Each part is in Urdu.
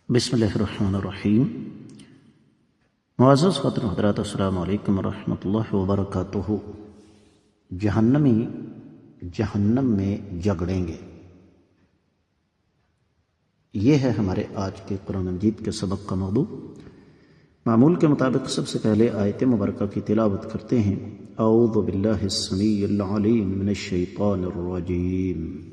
بسم اللہ الرحمن الرحیم۔ معزز خاتون حضرات، السلام علیکم ورحمۃ اللہ وبرکاتہ۔ جہنمی جہنم میں جگڑیں گے، یہ ہے ہمارے آج کے قرآن مجید کے سبق کا موضوع۔ معمول کے مطابق سب سے پہلے آیت مبارکہ کی تلاوت کرتے ہیں۔ اعوذ باللہ السمیع العلیم من الشیطان الرجیم۔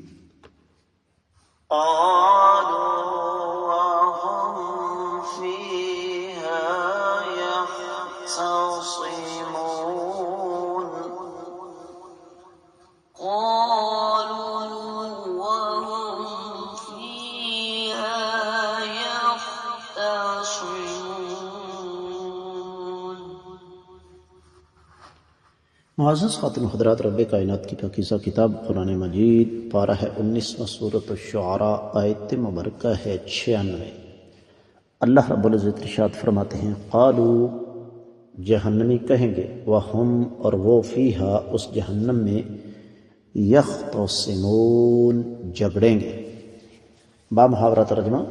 معزز خاتون حضرات، رب کائنات کی پاکیزہ کتاب قرآن مجید پارہ ہے 19 سورۃ الشعراء، آیت مبارکہ ہے 96۔ اللہ رب العزت ارشاد فرماتے ہیں، قالو جہنمی کہیں گے، وہم اور وہ فیہا اس جہنم میں، یختصمون جگڑیں گے۔ با محاورہ ترجمہ،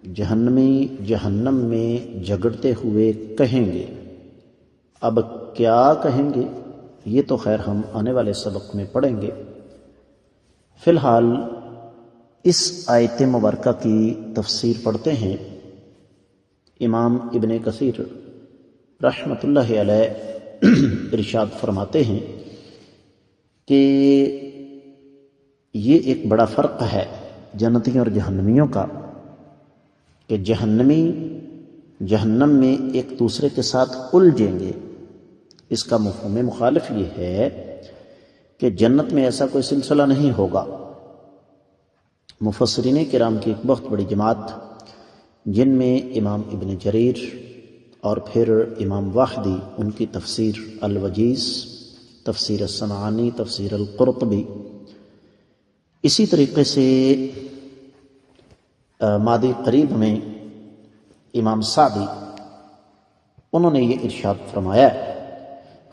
جہنمی جہنم میں جگڑتے ہوئے کہیں گے۔ اب کیا کہیں گے یہ تو خیر ہم آنے والے سبق میں پڑھیں گے۔ فی الحال اس آیت مبارکہ کی تفسیر پڑھتے ہیں۔ امام ابن کثیر رحمۃ اللہ علیہ ارشاد فرماتے ہیں کہ یہ ایک بڑا فرق ہے جنتیوں اور جہنمیوں کا، کہ جہنمی جہنم میں ایک دوسرے کے ساتھ الجھیں گے۔ اس کا مفہوم مخالف یہ ہے کہ جنت میں ایسا کوئی سلسلہ نہیں ہوگا۔ مفسرین کرام کی ایک بہت بڑی جماعت، جن میں امام ابن جریر اور پھر امام واحدی، ان کی تفسیر الوجیز، تفسیر السمعانی، تفسیر القرطبی، اسی طریقے سے ماضی قریب میں امام سعدی، انہوں نے یہ ارشاد فرمایا۔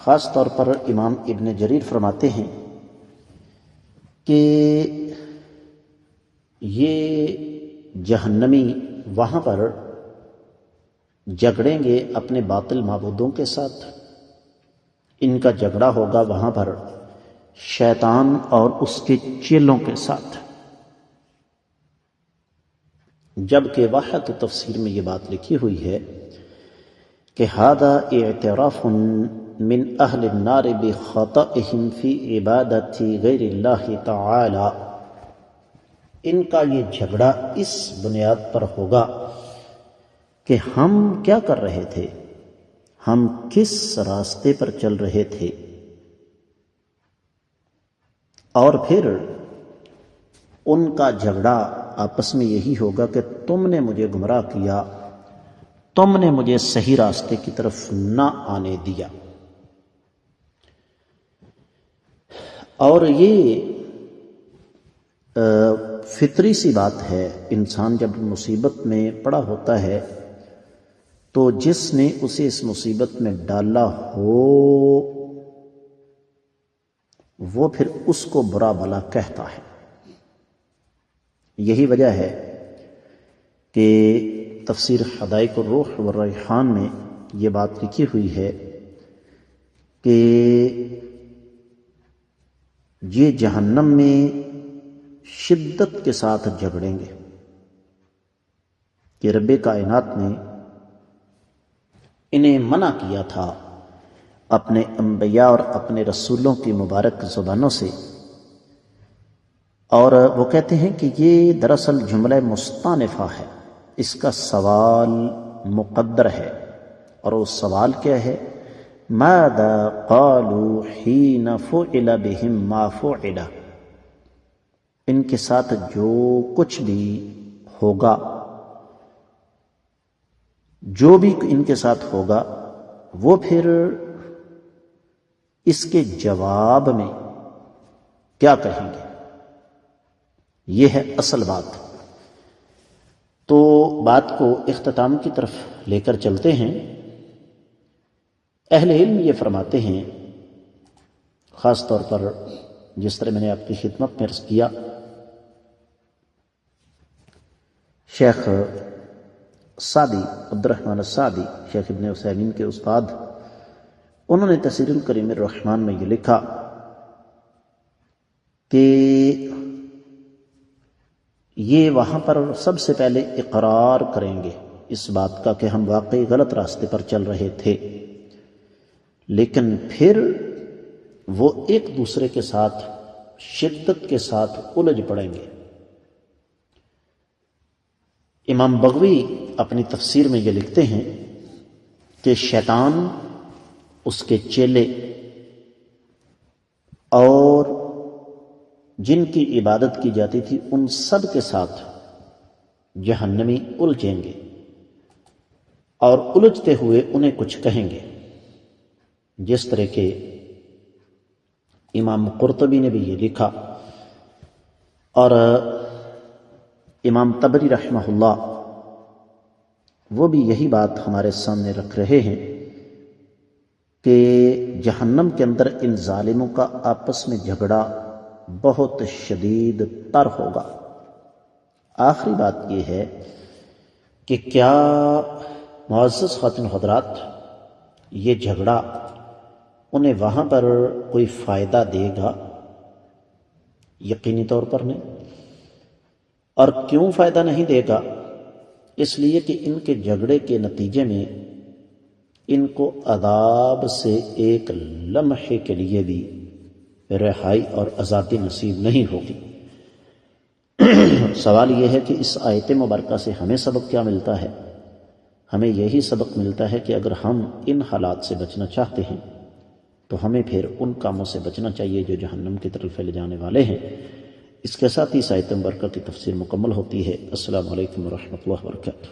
خاص طور پر امام ابن جریر فرماتے ہیں کہ یہ جہنمی وہاں پر جگڑیں گے اپنے باطل معبودوں کے ساتھ۔ ان کا جھگڑا ہوگا وہاں پر شیطان اور اس کے چیلوں کے ساتھ، جبکہ واحد تفسیر میں یہ بات لکھی ہوئی ہے کہ ھذا اعتراف من اہل النار بخطئہم فی عبادت غیر اللہ تعالی۔ ان کا یہ جھگڑا اس بنیاد پر ہوگا کہ ہم کیا کر رہے تھے، ہم کس راستے پر چل رہے تھے، اور پھر ان کا جھگڑا آپس میں یہی ہوگا کہ تم نے مجھے گمراہ کیا، تم نے مجھے صحیح راستے کی طرف نہ آنے دیا۔ اور یہ فطری سی بات ہے، انسان جب مصیبت میں پڑا ہوتا ہے تو جس نے اسے اس مصیبت میں ڈالا ہو وہ پھر اس کو برا بھلا کہتا ہے۔ یہی وجہ ہے کہ تفسیر حدائق الروح والریحان میں یہ بات لکھی ہوئی ہے کہ یہ جہنم میں شدت کے ساتھ جھگڑیں گے، کہ رب کائنات نے انہیں منع کیا تھا اپنے انبیاء اور اپنے رسولوں کی مبارک زبانوں سے، اور وہ کہتے ہیں کہ یہ دراصل جملہ مستانفہ ہے، اس کا سوال مقدر ہے، اور وہ سوال کیا ہے؟ ماذا قالوا حین فعل بهم ما فعل۔ ان کے ساتھ جو کچھ بھی ہوگا، جو بھی ان کے ساتھ ہوگا، وہ پھر اس کے جواب میں کیا کہیں گے، یہ ہے اصل بات۔ تو بات کو اختتام کی طرف لے کر چلتے ہیں۔ اہل علم یہ فرماتے ہیں، خاص طور پر جس طرح میں نے آپ کی خدمت میں عرض کیا، شیخ سعدی عبد الرحمن السعدی شیخ ابن عثیمین کے استاد، انہوں نے تفسیر الکریم الرحمن میں یہ لکھا کہ یہ وہاں پر سب سے پہلے اقرار کریں گے اس بات کا کہ ہم واقعی غلط راستے پر چل رہے تھے، لیکن پھر وہ ایک دوسرے کے ساتھ شدت کے ساتھ الجھ پڑیں گے۔ امام بغوی اپنی تفسیر میں یہ لکھتے ہیں کہ شیطان، اس کے چیلے اور جن کی عبادت کی جاتی تھی ان سب کے ساتھ جہنمی الجھیں گے، اور الجھتے ہوئے انہیں کچھ کہیں گے، جس طرح کہ امام قرطبی نے بھی یہ لکھا، اور امام طبری رحمہ اللہ وہ بھی یہی بات ہمارے سامنے رکھ رہے ہیں کہ جہنم کے اندر ان ظالموں کا آپس میں جھگڑا بہت شدید تر ہوگا۔ آخری بات یہ ہے کہ کیا معزز خواتین حضرات یہ جھگڑا انہیں وہاں پر کوئی فائدہ دے گا؟ یقینی طور پر نہیں۔ اور کیوں فائدہ نہیں دے گا؟ اس لیے کہ ان کے جھگڑے کے نتیجے میں ان کو عذاب سے ایک لمحے کے لیے بھی رہائی اور آزادی نصیب نہیں ہوگی۔ سوال یہ ہے کہ اس آیت مبارکہ سے ہمیں سبق کیا ملتا ہے؟ ہمیں یہی سبق ملتا ہے کہ اگر ہم ان حالات سے بچنا چاہتے ہیں تو ہمیں پھر ان کاموں سے بچنا چاہیے جو جہنم کی طرف لے جانے والے ہیں۔ اس کے ساتھ ہی اس آیت مبارکہ کی تفسیر مکمل ہوتی ہے۔ السلام علیکم ورحمۃ اللہ وبرکاتہ۔